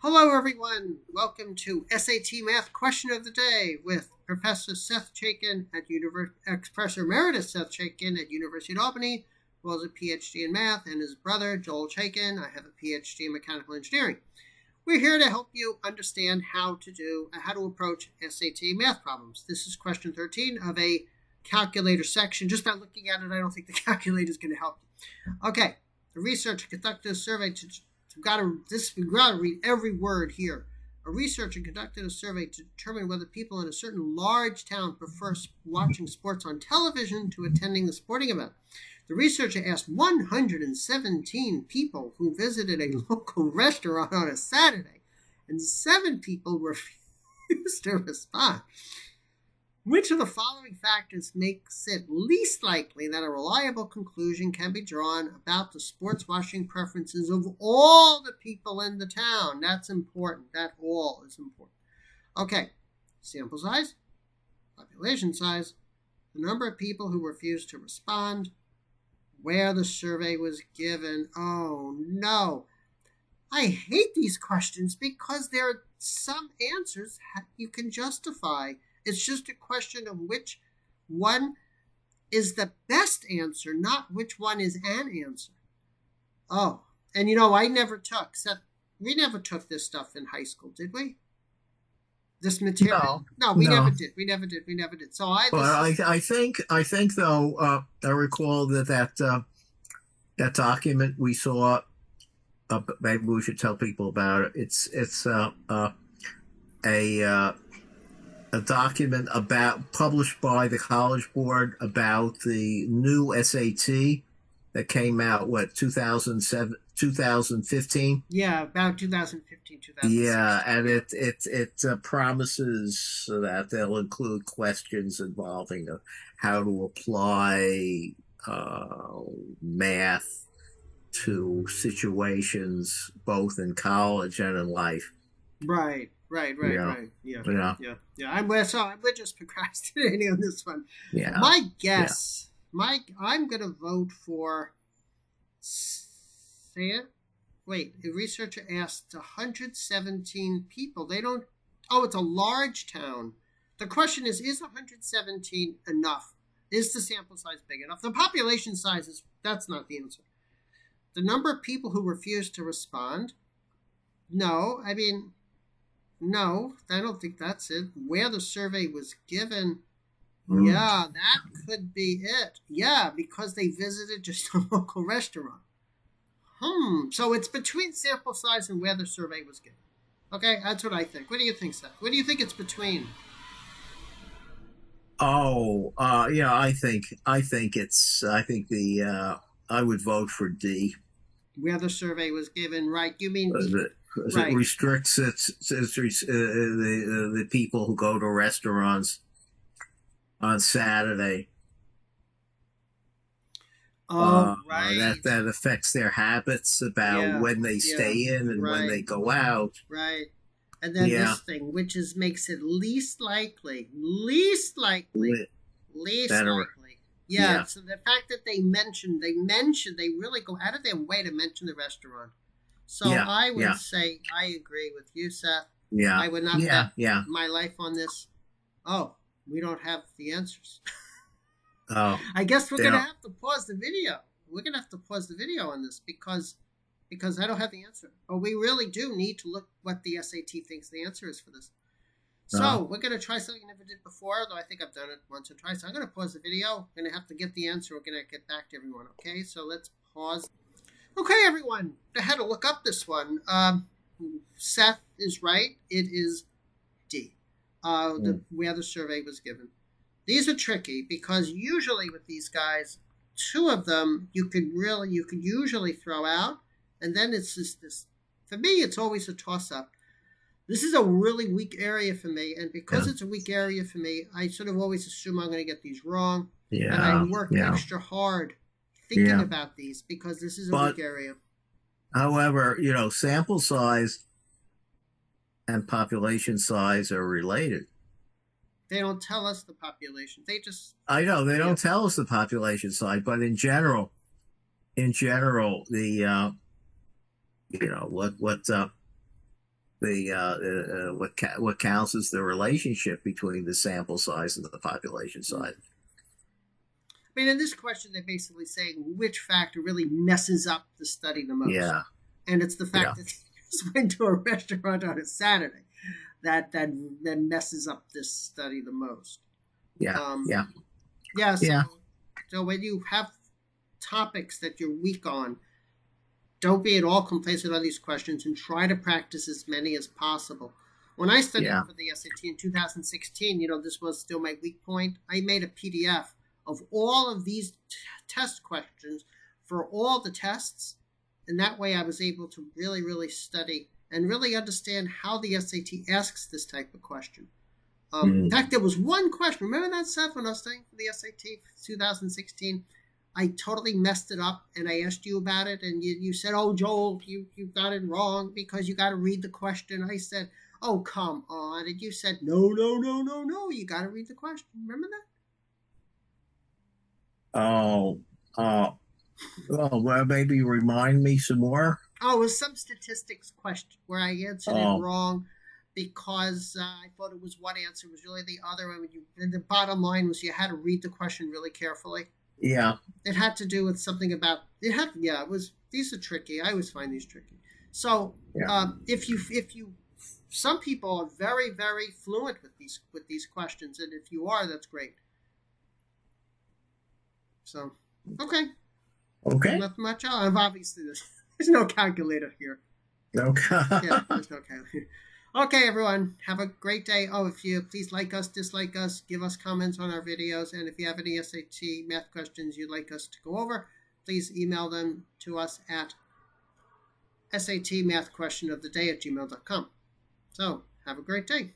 Hello, everyone. Welcome to SAT Math Question of the Day with Professor Seth Chaiken Professor Emeritus Seth Chaiken at University of Albany, as well as a PhD in math, and his brother Joel Chaiken. I have a PhD in mechanical engineering. We're here to help you understand how to approach SAT math problems. This is question 13 of a calculator section. Just by looking at it, I don't think the calculator is going to help you. Okay, the researcher conducted a survey we've got to read every word here. A researcher conducted a survey to determine whether people in a certain large town prefer watching sports on television to attending the sporting event. The researcher asked 117 people who visited a local restaurant on a Saturday, and 7 people refused to respond. Which of the following factors makes it least likely that a reliable conclusion can be drawn about the sports watching preferences of all the people in the town? That's important. That all is important. Okay, sample size, population size, the number of people who refused to respond, where the survey was given. Oh no. I hate these questions because there are some answers you can justify. It's just a question of which one is the best answer, not which one is an answer. Oh, and we never took this stuff in high school, did we? This material? No, we never did. We never did. So I think though, I recall that document we saw. Maybe we should tell people about it. It's a document published by the College Board about the new SAT that came out 2007 2015. Yeah, about 2015 2016. Yeah, and it promises that they'll include questions involving how to apply math to situations both in college and in life. Right. Yeah. We're just procrastinating on this one. Yeah. My guess, I'm gonna vote for. Say it. Wait, a researcher asked 117 people. They don't. Oh, it's a large town. The question is 117 enough? Is the sample size big enough? The population size that's not the answer. The number of people who refused to respond. No, no, I don't think that's it. Where the survey was given, yeah, that could be it. Yeah, because they visited just a local restaurant. So it's between sample size and where the survey was given. Okay, that's what I think. What do you think, Seth? What do you think it's between? Yeah, I think I would vote for D. Where the survey was given, right? You mean it restricts the people who go to restaurants on Saturday. Right. That affects their habits about when they stay in and when they go out. Right. And then this thing, which makes it least likely. Yeah, so the fact that they really go out of their way to mention the restaurant. So I would say I agree with you, Seth. Yeah. I would not bet my life on this. Oh, we don't have the answers. Oh. I guess we're going to have to pause the video. We're going to have to pause the video on this because I don't have the answer. But we really do need to look what the SAT thinks the answer is for this. So we're going to try something I never did before, though I think I've done it once or twice. So I'm going to pause the video. I'm going to have to get the answer. We're going to get back to everyone, okay? So let's pause. Okay, everyone. I had to look up this one. Seth is right. It is D, where the survey was given. These are tricky because usually with these guys, 2 of them you could usually throw out, and then it's just this. For me, it's always a toss-up. This is a really weak area for me, and because it's a weak area for me, I sort of always assume I'm going to get these wrong, and I work extra hard thinking about these because this is a weak area. However, sample size and population size are related. They don't tell us the population. I know they don't tell us the population size, but in general, the what what counts as the relationship between the sample size and the population size. I mean, in this question, they're basically saying which factor really messes up the study the most. Yeah. And it's the fact that they just went to a restaurant on a Saturday that messes up this study the most. Yeah. So when you have topics that you're weak on, don't be at all complacent on these questions and try to practice as many as possible. When I studied for the SAT in 2016, this was still my weak point. I made a PDF of all of these test questions for all the tests. And that way I was able to really, really study and really understand how the SAT asks this type of question. In fact, there was one question. Remember that, Seth, when I was studying for the SAT 2016? I totally messed it up, and I asked you about it, and you said, "Oh, Joel, you got it wrong because you got to read the question." I said, "Oh, come on," and you said, "No, you got to read the question." Remember that? Well, maybe remind me some more. Oh, it was some statistics question where I answered it wrong because I thought it was one answer, was really the other. And the bottom line was you had to read the question really carefully. Yeah. It had to do with something about these are tricky. I always find these tricky. So if you some people are very, very fluent with these questions, and if you are, that's great. So okay. Not much. Obviously, there's no calculator here. Okay. Yeah, there's no calculator. Okay, everyone, have a great day. Oh, if you please like us, dislike us, give us comments on our videos, and if you have any SAT math questions you'd like us to go over, please email them to us at satmathquestionoftheday@gmail.com. So, have a great day.